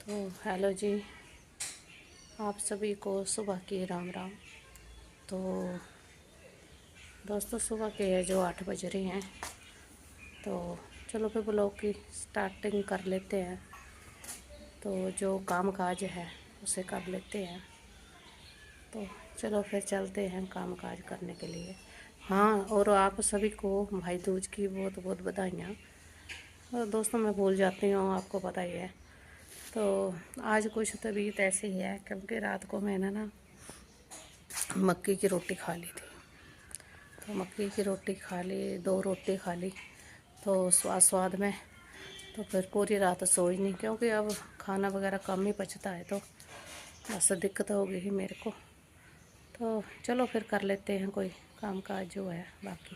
तो हेलो जी, आप सभी को सुबह की राम राम। तो दोस्तों, सुबह के जो 8 बज रहे हैं, तो चलो फिर ब्लॉग की स्टार्टिंग कर लेते हैं। तो जो काम काज है उसे कर लेते हैं। तो चलो फिर चलते हैं काम काज करने के लिए। हाँ, और आप सभी को भाई दूज की बहुत बहुत बधाइयाँ। और दोस्तों, मैं भूल जाती हूँ, आपको पता ही है। तो आज कुछ तबीयत ऐसी है क्योंकि रात को मैंने ना मक्की की रोटी खा ली थी। तो मक्की की रोटी खा ली, 2 रोटी खा ली, तो स्वाद में तो फिर पूरी रात सोई नहीं, क्योंकि अब खाना वगैरह कम ही पचता है। तो बस दिक्कत हो गई मेरे को। तो चलो फिर कर लेते हैं कोई काम काज जो है बाकी,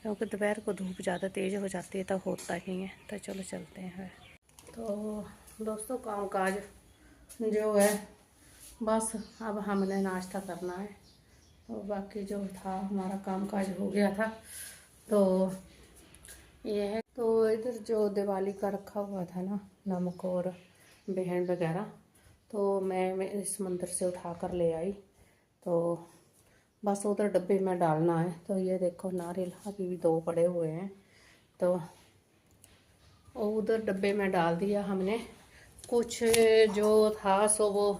क्योंकि दोपहर को धूप ज़्यादा तेज़ हो जाती है तो होता ही है। तो चलो चलते हैं। तो दोस्तों, काम काज जो है बस अब हमने नाश्ता करना है। तो बाकी जो था हमारा काम काज हो गया था। तो ये है, तो इधर जो दिवाली का रखा हुआ था ना, नमक और बेहन वगैरह, तो मैं इस मंदिर से उठा कर ले आई। तो बस उधर डब्बे में डालना है। तो ये देखो, नारियल अभी भी 2 पड़े हुए हैं, तो उधर डब्बे में डाल दिया हमने। कुछ जो था सो वो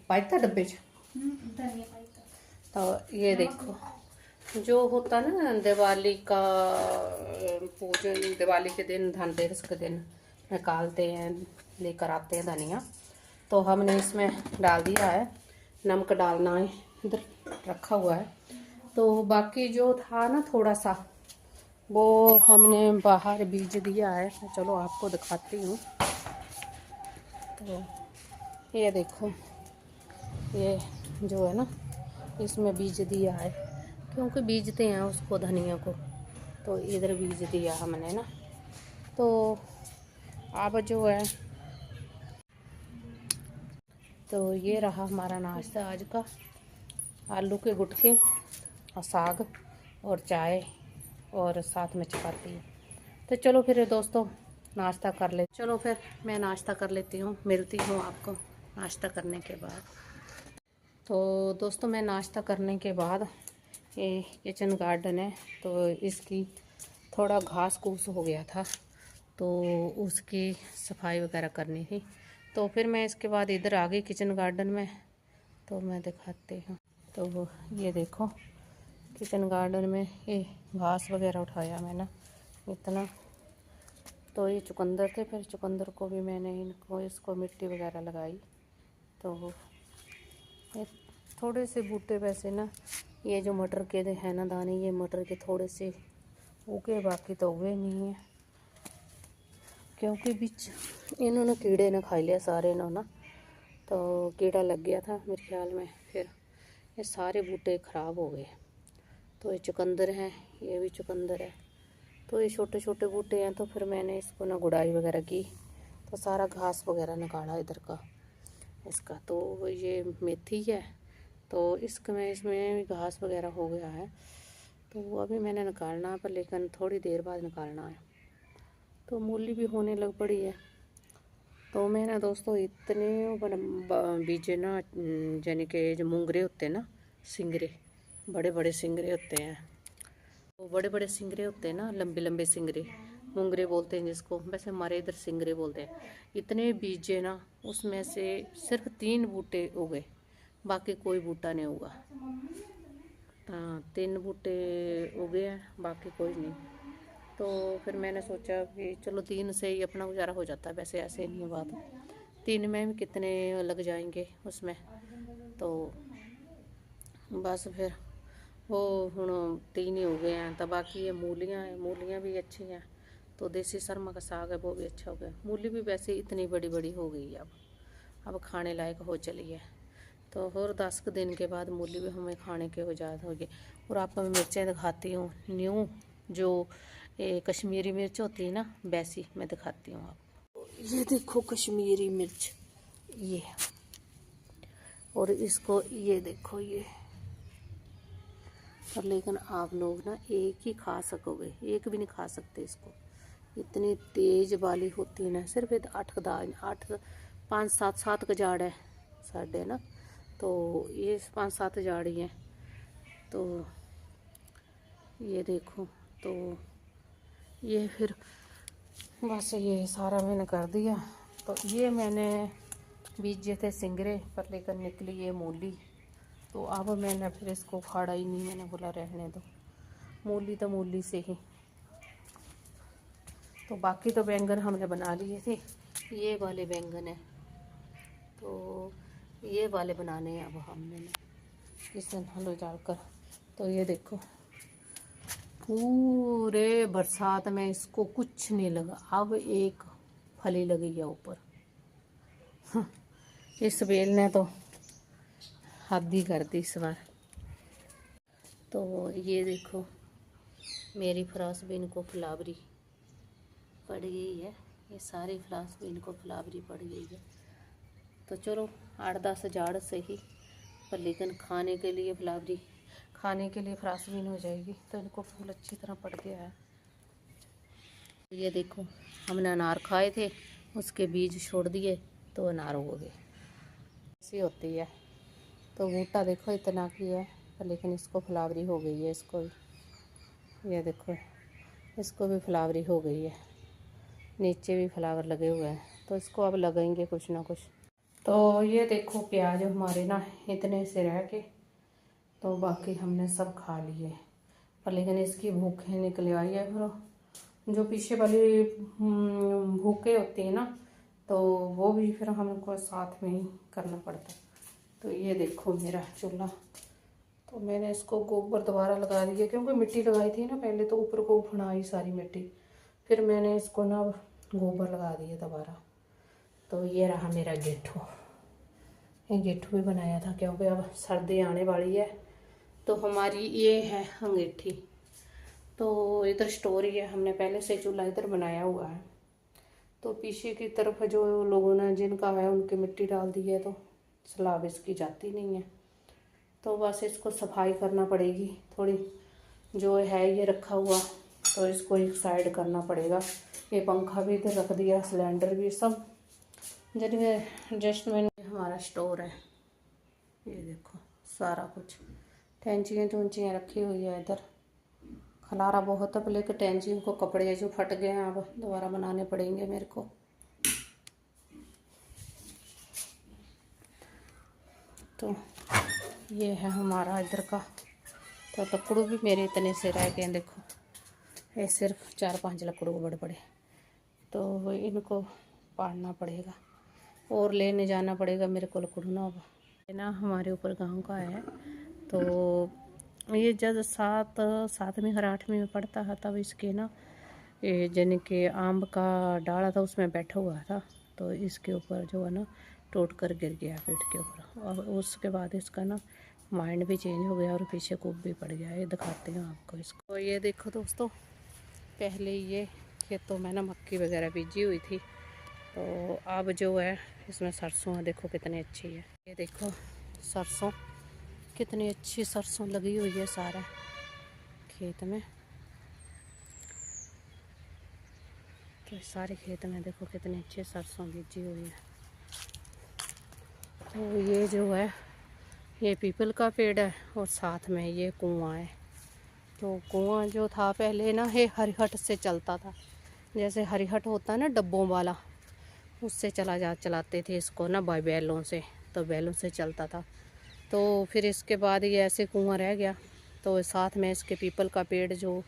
पाइता डब्बे च। तो ये देखो, जो होता ना दिवाली का पूजन, दिवाली के दिन, धनतेरस के दिन निकालते हैं, लेकर आते हैं धनिया। तो हमने इसमें डाल दिया है, नमक डालना है, इधर रखा हुआ है। तो बाकी जो था ना थोड़ा सा, वो हमने बाहर बीज दिया है। चलो आपको दिखाती हूँ। तो ये देखो, ये जो है ना, इसमें बीज दिया है, क्योंकि बीजते हैं उसको, धनिया को। तो इधर बीज दिया हमने ना। तो अब जो है, तो ये रहा हमारा नाश्ता आज का। आलू के गुटके और साग और चाय और साथ में चपाती। तो चलो फिर दोस्तों, नाश्ता कर ले। चलो फिर मैं नाश्ता कर लेती हूँ, मिलती हूँ आपको नाश्ता करने के बाद। तो दोस्तों, मैं नाश्ता करने के बाद, ये किचन गार्डन है, तो इसकी थोड़ा घास फूस हो गया था, तो उसकी सफाई वगैरह करनी थी। तो फिर मैं इसके बाद इधर आ गई किचन गार्डन में। तो मैं दिखाती हूँ। तो ये देखो, किचन गार्डन में ये घास वगैरह उठाया मैंने इतना। तो ये चुकंदर थे, फिर चुकंदर को भी मैंने इसको मिट्टी वगैरह लगाई। तो ये थोड़े से बूटे वैसे ना, ये जो मटर के हैं ना दाने, ये मटर के थोड़े से उगे, बाकी तो उगे नहीं है, क्योंकि बीच इन्होंने कीड़े ने खा लिया सारे इन्होंने। तो कीड़ा लग गया था मेरे ख्याल में, फिर ये सारे बूटे ख़राब हो गए। तो ये चुकंदर हैं, ये भी चुकंदर है। तो ये छोटे छोटे बूटे हैं। तो फिर मैंने इसको ना गुड़ाई वगैरह की, तो सारा घास वगैरह निकाला इधर का इसका। तो ये मेथी है, तो इसमें भी घास वगैरह हो गया है। तो वो अभी मैंने निकालना है, पर लेकिन थोड़ी देर बाद निकालना है। तो मूली भी होने लग पड़ी है। तो मैंने दोस्तों इतने बीजे ना, यानी कि जो मूंगरे होते हैं ना, सिंगरे, बड़े बड़े सिंगरे होते हैं। तो बड़े बड़े सिंगरे होते हैं ना, लंबे लंबे सिंगरे, मूंगरे बोलते हैं जिसको, वैसे हमारे इधर सिंगरे बोलते हैं। इतने बीजे ना, उसमें से सिर्फ 3 बूटे उगे, बाकी कोई बूटा नहीं उगा। हाँ, 3 बूटे उगे हैं, बाकी कोई नहीं। तो फिर मैंने सोचा कि चलो 3 से ही अपना गुजारा हो जाता है, वैसे ऐसे नहीं बात, 3 में भी कितने लग जाएंगे उसमें। तो बस फिर वो हुण 3 ही हो गए हैं। तो बाकी ये मूलियाँ हैं, मूलियाँ भी अच्छी हैं। तो देसी शर्मा का साग है, वो भी अच्छा हो गया। मूली भी वैसे इतनी बड़ी बड़ी हो गई है, अब खाने लायक हो चली है। तो और 10 दिन के बाद मूली भी हमें खाने के हो जात होगी। और आपको मैं मिर्चें दिखाती हूँ, न्यू जो कश्मीरी मिर्च होती है ना, वैसी मैं दिखाती हूँ आपको। ये देखो कश्मीरी मिर्च, ये, और इसको ये देखो ये। और लेकिन आप लोग ना एक ही खा सकोगे, एक भी नहीं खा सकते इसको, इतनी तेज बाली होती ना, सिर्फ 5-7 गजाड़ है साढ़े ना, तो ये 5-7 जाड़ी है। तो ये देखो, तो ये फिर बस ये सारा मैंने कर दिया। तो ये मैंने बीजे थे सिंगरे पर, लेकर निकली ये मूली। तो अब मैंने फिर इसको उखाड़ा ही नहीं, मैंने बोला रहने दो, मूली तो मूली से ही। तो बाकी तो बैंगन हमने बना लिए थे, ये वाले बैंगन है, तो ये वाले बनाने हैं अब हमने इसमें हल्दी डालकर। तो ये देखो, पूरे बरसात में इसको कुछ नहीं लगा, अब एक फली लगी है ऊपर। इस बेल ने तो हद ही कर दी इस बार। तो ये देखो, मेरी फ्रास बीन को फलावरी पड़ गई है, ये सारी फ्रास बीन को फलावरी पड़ गई है। तो चलो 8-10 जाड़ से ही, पर लेकिन खाने के लिए फलावरी, खाने के लिए फ्रास बीन हो जाएगी। तो इनको फूल अच्छी तरह पड़ गया है। ये देखो, हमने अनार खाए थे, उसके बीज छोड़ दिए तो अनार हो गए। ऐसी होती है। तो बूटा देखो इतना की है, पर लेकिन इसको फलावरी हो गई है। इसको भी, ये देखो, इसको भी फलावरी हो गई है, नीचे भी फ्लावर लगे हुए हैं। तो इसको अब लगाएंगे कुछ ना कुछ। तो ये देखो, प्याज हमारे ना इतने से रह के, तो बाकी हमने सब खा लिए, पर लेकिन इसकी भूखें निकल आई है। फिर जो पीछे वाली भूखे होती है ना, तो वो भी फिर हमको साथ में ही करना पड़ता है। तो ये देखो मेरा चूल्हा, तो मैंने इसको गोबर दोबारा लगा दिया, क्योंकि मिट्टी लगाई थी ना पहले, तो ऊपर को उफनाई सारी मिट्टी, फिर मैंने इसको ना गोबर लगा दिया दोबारा। तो ये रहा मेरा गेठू, ये गेठू भी बनाया था, क्योंकि अब सर्दी आने वाली है। तो हमारी ये है अंगीठी। तो इधर स्टोर ही है, हमने पहले से चूल्हा इधर बनाया हुआ है। तो पीछे की तरफ जो लोगों ने जिनका है उनकी मिट्टी डाल दी है, तो स्लाब इसकी जाती नहीं है। तो बस इसको सफाई करना पड़ेगी थोड़ी, जो है ये रखा हुआ, तो इसको एक साइड करना पड़ेगा। ये पंखा भी इधर रख दिया, सिलेंडर भी, सब जरिए एडजस्टमेंट। हमारा स्टोर है, ये देखो सारा कुछ, टेंचियाँ टूंचियाँ रखी हुई है इधर। खलारा बहुत है, लेकिन टेंचियों को कपड़े जो फट गए हैं अब दोबारा बनाने पड़ेंगे मेरे को। तो ये है हमारा इधर का। तो लकड़ू भी मेरे इतने से रह गए, देखो ये सिर्फ 4-5 लकड़ू बड़े बड़े, तो इनको पाड़ना पड़ेगा और लेने जाना पड़ेगा मेरे को लकड़ू ना। अब ना हमारे ऊपर गांव का है, तो ये जब 7वीं और 8वीं में पढ़ता था, तब इसके ना ये जन के आम का डाला था, उसमें बैठा हुआ था, तो इसके ऊपर जो है ना टूट कर गिर गया पीठ के ऊपर। और उसके बाद इसका ना माइंड भी चेंज हो गया और पीछे कूप भी पड़ गया। ये दिखाती हूँ आपको इसको। तो ये देखो दोस्तों, पहले ये खेतों में ना मक्की वगैरह बीजी हुई थी, तो अब जो है इसमें सरसों है, देखो कितनी अच्छी है। ये देखो सरसों, कितनी अच्छी सरसों लगी हुई है सारा खेत में। तो सारे खेत में देखो कितनी अच्छी सरसों बीजी हुई है। तो ये जो है ये पीपल का पेड़ है, और साथ में ये कुआं है। तो कुआं जो था पहले ना, ये हरिहट से चलता था, जैसे हरिहट होता है ना डब्बों वाला, उससे चलाते थे इसको ना बैलों से, तो बैलों से चलता था। तो फिर इसके बाद ये ऐसे कुआं रह गया, तो साथ में इसके पीपल का पेड़ जो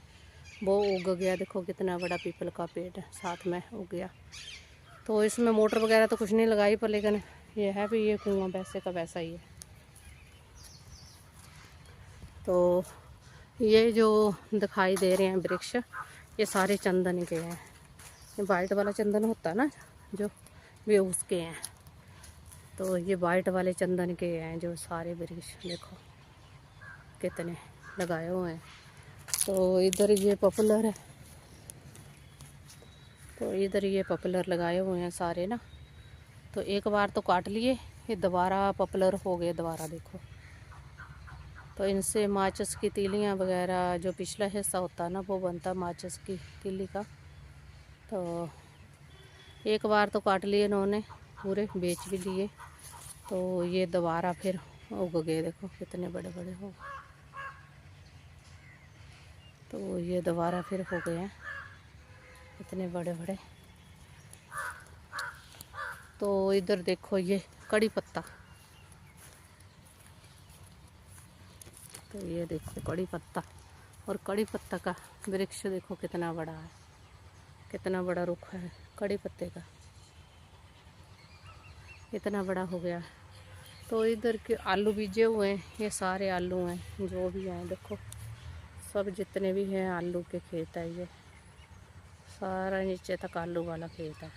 वो उग गया। देखो कितना बड़ा पीपल का पेड़ साथ में उग गया। तो इसमें मोटर वगैरह तो कुछ नहीं लगाई, पर लेकिन ये है भी, ये कुआं वैसे का वैसा ही है। तो ये जो दिखाई दे रहे हैं वृक्ष, ये सारे चंदन के हैं। ये वाइट वाला चंदन होता है ना जो, वे उसके हैं। तो ये वाइट वाले चंदन के हैं जो सारे वृक्ष, देखो कितने लगाए हुए हैं। तो इधर ये पॉपुलर है, तो इधर ये पॉपुलर लगाए हुए हैं सारे ना। तो एक बार तो काट लिए, ये दोबारा पॉपुलर हो गए दोबारा, देखो। तो इनसे माचिस की तीलियाँ वगैरह, जो पिछला हिस्सा होता है ना वो बनता है माचिस की तीली का। तो एक बार तो काट लिए इन्होंने, पूरे बेच भी लिए। तो ये दोबारा फिर उग गए, देखो कितने बड़े बड़े हो। तो ये दोबारा फिर हो गए हैं इतने बड़े बड़े। तो इधर देखो ये कड़ी पत्ता, तो ये देखो कड़ी पत्ता, और कड़ी पत्ता का वृक्ष देखो कितना बड़ा है, कितना बड़ा रुख है कड़ी पत्ते का, इतना बड़ा हो गया। तो इधर के आलू बीजे हुए हैं, ये सारे आलू हैं जो भी हैं, देखो सब जितने भी हैं आलू के खेत है। ये सारा नीचे तक आलू वाला खेत है।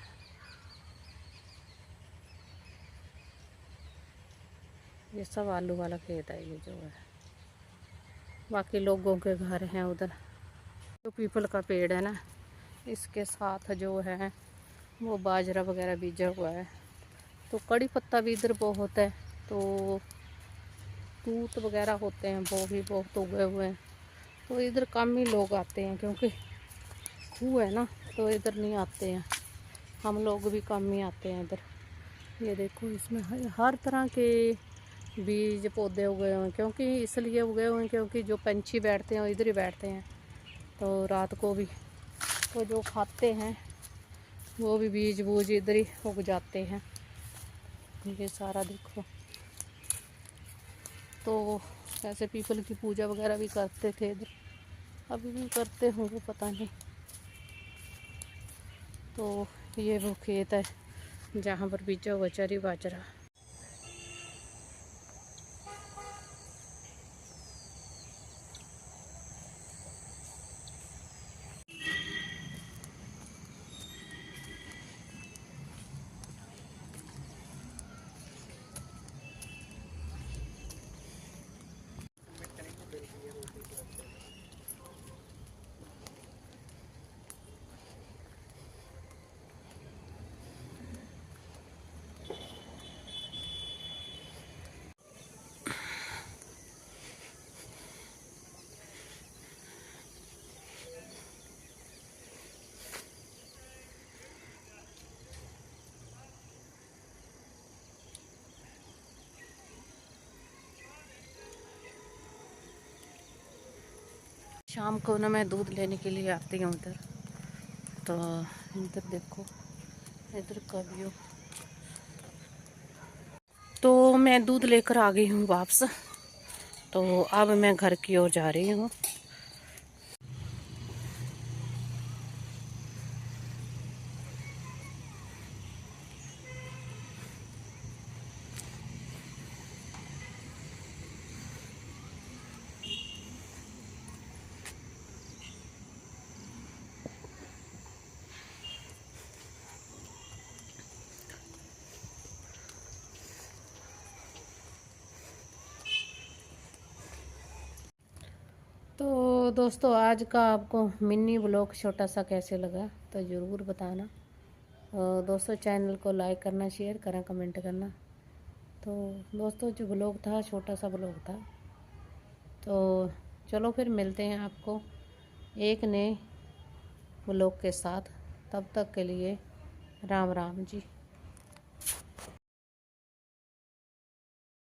ये सब आलू वाला खेत है ये जो है। बाकी लोगों के घर हैं उधर। जो पीपल का पेड़ है ना, इसके साथ जो है वो बाजरा वगैरह बीजा हुआ है। तो कड़ी पत्ता भी इधर बहुत है। तो तूत वगैरह होते हैं वो भी बहुत उगे हुए हैं। तो इधर कम ही लोग आते हैं क्योंकि खूह है ना, तो इधर नहीं आते हैं। हम लोग भी कम ही आते हैं इधर। ये देखो इसमें हर तरह के बीज पौधे उगे हुए हैं, क्योंकि इसलिए उगे हुए हैं क्योंकि जो पंछी बैठते हैं वो इधर ही बैठते हैं। तो रात को भी तो जो खाते हैं वो भी बीज बूज इधर ही उग जाते हैं। ये सारा देखो। तो ऐसे पीपल की पूजा वगैरह भी करते थे इधर, अभी भी करते होंगे पता नहीं। तो ये वो खेत है जहाँ पर बीजा हुआ चरी बाजरा। शाम को ना मैं दूध लेने के लिए आती हूँ इधर। तो इधर देखो, इधर का व्यू। तो मैं दूध लेकर आ गई हूँ वापस। तो अब मैं घर की ओर जा रही हूँ। तो दोस्तों आज का आपको मिनी ब्लॉग छोटा सा कैसे लगा तो ज़रूर बताना। दोस्तों चैनल को लाइक करना, शेयर करना, कमेंट करना। तो दोस्तों जो ब्लॉग था छोटा सा ब्लॉग था। तो चलो फिर मिलते हैं आपको एक नए ब्लॉग के साथ। तब तक के लिए राम राम जी।